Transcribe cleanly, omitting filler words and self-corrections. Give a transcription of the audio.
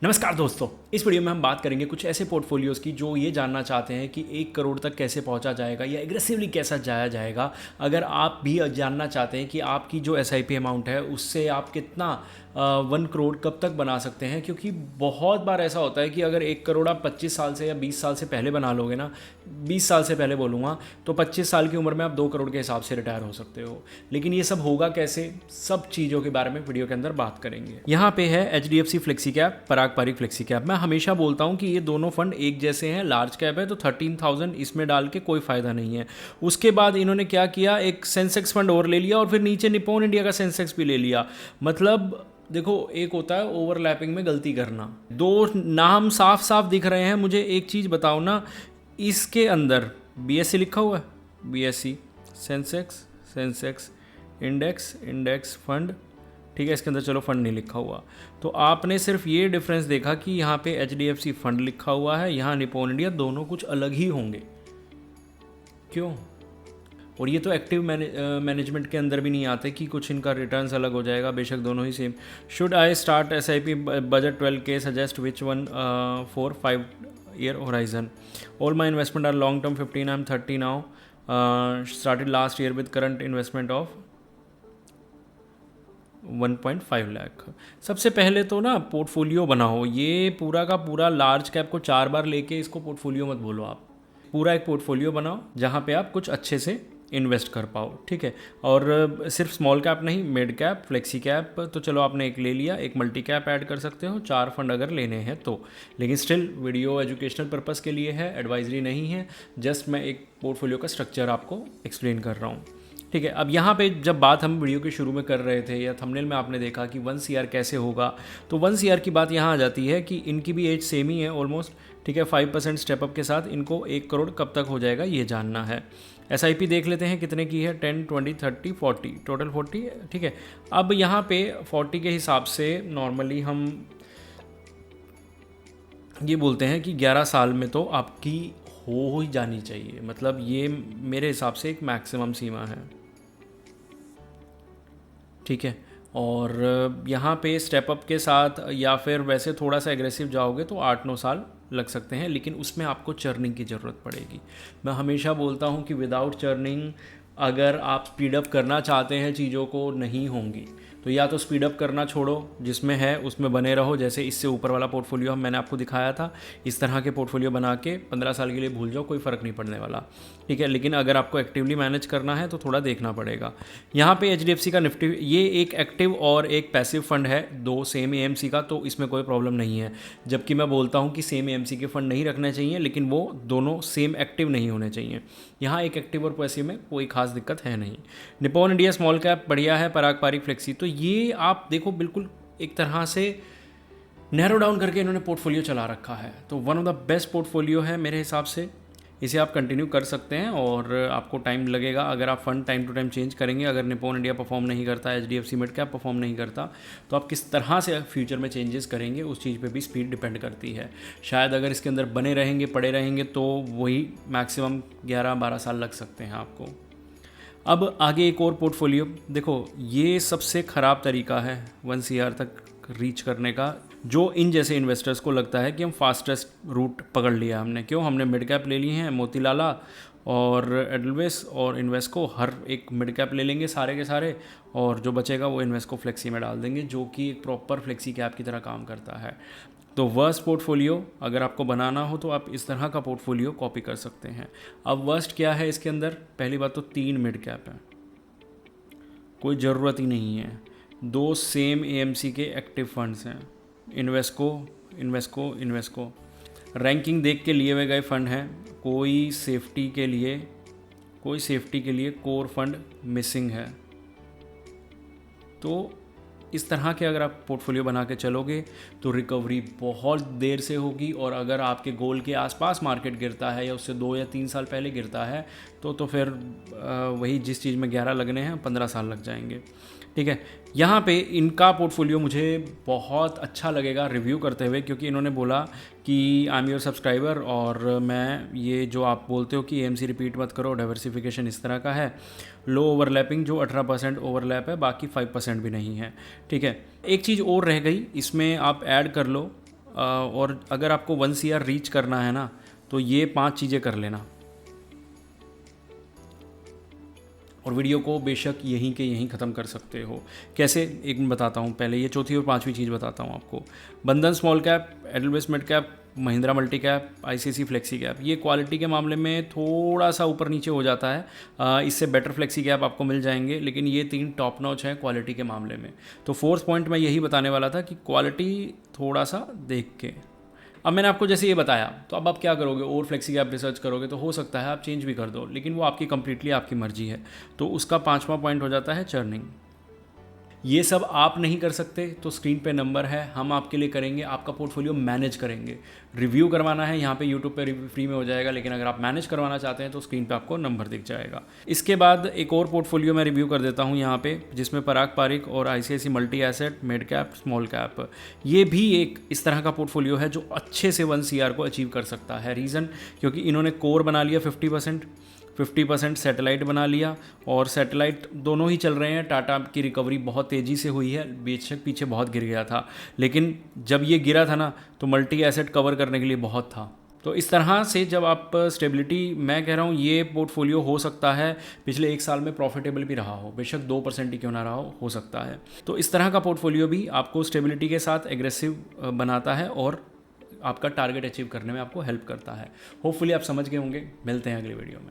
नमस्कार दोस्तों, इस वीडियो में हम बात करेंगे कुछ ऐसे पोर्टफोलियोज़ की जो ये जानना चाहते हैं कि 1 करोड़ तक कैसे पहुंचा जाएगा या एग्रेसिवली कैसा जाया जाएगा। अगर आप भी जानना चाहते हैं कि आपकी जो एसआईपी अमाउंट है उससे आप कितना 1 करोड़ कब तक बना सकते हैं, क्योंकि बहुत बार ऐसा होता है कि अगर 1 करोड़ आप 25 साल से या 20 साल से पहले बना लोगे ना, 20 साल से पहले बोलूँगा, तो 25 साल की उम्र में आप 2 करोड़ के हिसाब से रिटायर हो सकते हो। लेकिन ये सब होगा कैसे, सब चीज़ों के बारे में वीडियो के अंदर बात करेंगे। यहाँ पे है HDFC फ्लेक्सी कैप, पराग पारिक फ्लेक्सी कैप। मैं हमेशा बोलता हूँ कि ये दोनों फंड एक जैसे हैं। लार्ज कैप है तो 13,000 इसमें डाल के कोई फ़ायदा नहीं है। उसके बाद इन्होंने क्या किया, एक सेंसेक्स फंड और ले लिया और फिर नीचे निप्पॉन इंडिया का सेंसेक्स भी ले लिया। मतलब देखो, एक होता है ओवरलैपिंग में गलती करना। दो नाम साफ साफ दिख रहे हैं। मुझे एक चीज़ बताओ ना, इसके अंदर BSE लिखा हुआ है, BSE सेंसेक्स इंडेक्स फंड, ठीक है। इसके अंदर चलो फंड नहीं लिखा हुआ, तो आपने सिर्फ ये डिफरेंस देखा कि यहाँ पे HDFC फंड लिखा हुआ है, यहाँ निप्पॉन इंडिया, दोनों कुछ अलग ही होंगे। क्यों? और ये तो एक्टिव मैनेजमेंट के अंदर भी नहीं आते कि कुछ इनका रिटर्न्स अलग हो जाएगा, बेशक दोनों ही same. Should I start SIP budget 12K, suggest which one for 5-year horizon? All my investment are long term, 15, I'm 30 now, started last year with current investment of 1.5 lakh. सबसे पहले तो ना पोर्टफोलियो बनाओ। ये पूरा का पूरा लार्ज कैप को 4 बार लेके इसको पोर्टफोलियो मत बोलो। आप पूरा एक पोर्टफोलियो बनाओ जहाँ पे आप कुछ अच्छे से इन्वेस्ट कर पाओ, ठीक है। और सिर्फ स्मॉल कैप नहीं, मिड कैप, फ्लेक्सी कैप, तो चलो आपने एक ले लिया, एक मल्टी कैप ऐड कर सकते हो, 4 फंड अगर लेने हैं तो। लेकिन स्टिल वीडियो एजुकेशनल पर्पज़ के लिए है, एडवाइजरी नहीं है। जस्ट मैं एक पोर्टफोलियो का स्ट्रक्चर आपको एक्सप्लेन कर रहा हूँ, ठीक है। अब यहाँ पे जब बात हम वीडियो के शुरू में कर रहे थे या थंबनेल में आपने देखा कि 1 CR कैसे होगा, तो 1 CR की बात यहाँ आ जाती है कि इनकी भी एज सेम ही है ऑलमोस्ट, ठीक है। 5% स्टेपअप के साथ इनको 1 करोड़ कब तक हो जाएगा ये जानना है। SIP देख लेते हैं कितने की है, 10, 20, 30, 40, टोटल 40, ठीक है। अब यहाँ पे 40 के हिसाब से नॉर्मली हम ये बोलते हैं कि 11 साल में तो आपकी हो ही जानी चाहिए। मतलब ये मेरे हिसाब से एक मैक्सिमम सीमा है, ठीक है। और यहाँ पे स्टेपअप के साथ या फिर वैसे थोड़ा सा एग्रेसिव जाओगे तो 8-9 साल लग सकते हैं, लेकिन उसमें आपको चर्निंग की ज़रूरत पड़ेगी। मैं हमेशा बोलता हूँ कि विदाउट चर्निंग अगर आप स्पीडअप करना चाहते हैं चीज़ों को, नहीं होंगी। तो या तो स्पीडअप करना छोड़ो, जिसमें है उसमें बने रहो। जैसे इससे ऊपर वाला पोर्टफोलियो मैंने आपको दिखाया था, इस तरह के पोर्टफोलियो बना के 15 साल के लिए भूल जाओ, कोई फ़र्क नहीं पड़ने वाला, ठीक है। लेकिन अगर आपको एक्टिवली मैनेज करना है तो थोड़ा देखना पड़ेगा। यहाँ पे HDFC का निफ्टी, ये एक एक्टिव और एक पैसिव फंड है, दो सेम AMC का, तो इसमें कोई प्रॉब्लम नहीं है। जबकि मैं बोलता हूँ कि सेम AMC के फंड नहीं रखने चाहिए, लेकिन वो दोनों सेम एक्टिव नहीं होने चाहिए। यहाँ एक एक्टिव और पैसिव में कोई खास दिक्कत है नहीं। निप्पॉन इंडिया स्मॉल कैप बढ़िया है, पराग पारिक फ्लेक्सी, तो ये आप देखो बिल्कुल एक तरह से नैरो डाउन करके इन्होंने पोर्टफोलियो चला रखा है। तो one of the best portfolio है मेरे हिसाब से। इसे आप कंटिन्यू कर सकते हैं और आपको टाइम लगेगा अगर आप fund time to time change करेंगे। अगर निप्पॉन इंडिया परफॉर्म नहीं करता, HDFC मिड कैप परफॉर्म नहीं करता, तो आप किस तरह से फ्यूचर में चेंजेस करेंगे उस चीज़ पे भी स्पीड डिपेंड करती है। शायद अगर इसके अंदर बने रहेंगे, पड़े रहेंगे, तो वही मैक्सिमम 11-12 साल लग सकते हैं आपको। अब आगे एक और पोर्टफोलियो देखो, ये सबसे ख़राब तरीका है 1 CR तक रीच करने का, जो इन जैसे इन्वेस्टर्स को लगता है कि हम फास्टेस्ट रूट पकड़ लिया हमने। क्यों? हमने मिड कैप ले लिए हैं, मोतीलाला और एडलवेस और इन्वेस्को, हर एक मिड कैप ले लेंगे सारे के सारे, और जो बचेगा वो इन्वेस्को फ्लेक्सी में डाल देंगे, जो कि एक प्रॉपर फ्लेक्सी कैप की तरह काम करता है। तो वर्स्ट पोर्टफोलियो अगर आपको बनाना हो तो आप इस तरह का पोर्टफोलियो कॉपी कर सकते हैं। अब वर्स्ट क्या है इसके अंदर? पहली बात तो 3 मिड कैप है, कोई ज़रूरत ही नहीं है। 2 सेम AMC के एक्टिव फंड्स हैं, इन्वेस्को रैंकिंग देख के लिए हुए गए फंड हैं। कोई सेफ्टी के लिए कोर फंड मिसिंग है। तो इस तरह के अगर आप पोर्टफोलियो बना के चलोगे तो रिकवरी बहुत देर से होगी, और अगर आपके गोल के आसपास मार्केट गिरता है या उससे 2 या 3 साल पहले गिरता है तो फिर वही जिस चीज़ में 11 लगने हैं 15 साल लग जाएंगे, ठीक है। यहाँ पे इनका पोर्टफोलियो मुझे बहुत अच्छा लगेगा रिव्यू करते हुए, क्योंकि इन्होंने बोला कि आई एम योर सब्सक्राइबर, और मैं ये जो आप बोलते हो कि AMC रिपीट मत करो, डाइवर्सिफिकेशन इस तरह का है। लो ओवरलैपिंग जो 18% ओवरलैप है, बाकी 5% भी नहीं है, ठीक है। एक चीज़ और रह गई इसमें, आप ऐड कर लो और अगर आपको 1 CR रीच करना है ना, तो ये 5 चीज़ें कर लेना। और वीडियो को बेशक यहीं के यहीं ख़त्म कर सकते हो। कैसे, एक मैं बताता हूँ। पहले ये चौथी और पांचवी चीज़ बताता हूँ आपको। Bandhan small cap, Edelweiss mid cap, Mahindra multi cap, ICICI flexi cap, ये क्वालिटी के मामले में थोड़ा सा ऊपर नीचे हो जाता है। इससे बेटर फ्लेक्सी कैप आपको मिल जाएंगे, लेकिन ये 3 टॉप नॉच है क्वालिटी के मामले में। तो फोर्थ पॉइंट मैं यही बताने वाला था कि क्वालिटी थोड़ा सा देख के। अब मैंने आपको जैसे ये बताया, तो अब आप क्या करोगे, और फ्लेक्सी कैप रिसर्च करोगे तो हो सकता है आप चेंज भी कर दो, लेकिन वो आपकी कंप्लीटली आपकी मर्जी है। तो उसका 5वां पॉइंट हो जाता है चर्निंग। ये सब आप नहीं कर सकते तो स्क्रीन पे नंबर है, हम आपके लिए करेंगे, आपका पोर्टफोलियो मैनेज करेंगे। रिव्यू करवाना है यहाँ पे यूट्यूब पे फ्री में हो जाएगा, लेकिन अगर आप मैनेज करवाना चाहते हैं तो स्क्रीन पे आपको नंबर दिख जाएगा। इसके बाद एक और पोर्टफोलियो मैं रिव्यू कर देता हूँ यहाँ पे, जिसमें पराग पारिक और ICICI multi asset, mid cap, small cap, ये भी एक इस तरह का पोर्टफोलियो है जो अच्छे से 1 CR को अचीव कर सकता है। रीज़न, क्योंकि इन्होंने कोर बना लिया 50% सैटेलाइट बना लिया, और सैटेलाइट दोनों ही चल रहे हैं। टाटा की रिकवरी बहुत तेज़ी से हुई है, बेशक पीछे बहुत गिर गया था, लेकिन जब ये गिरा था ना, तो मल्टी एसेट कवर करने के लिए बहुत था। तो इस तरह से जब आप स्टेबिलिटी, मैं कह रहा हूँ ये पोर्टफोलियो हो सकता है पिछले 1 साल में प्रॉफिटेबल भी रहा हो, बेशक 2% ही क्यों ना रहा हो सकता है। तो इस तरह का पोर्टफोलियो भी आपको स्टेबिलिटी के साथ एग्रेसिव बनाता है और आपका टारगेट अचीव करने में आपको हेल्प करता है। होपफुली आप समझ गए होंगे। मिलते हैं अगली वीडियो में।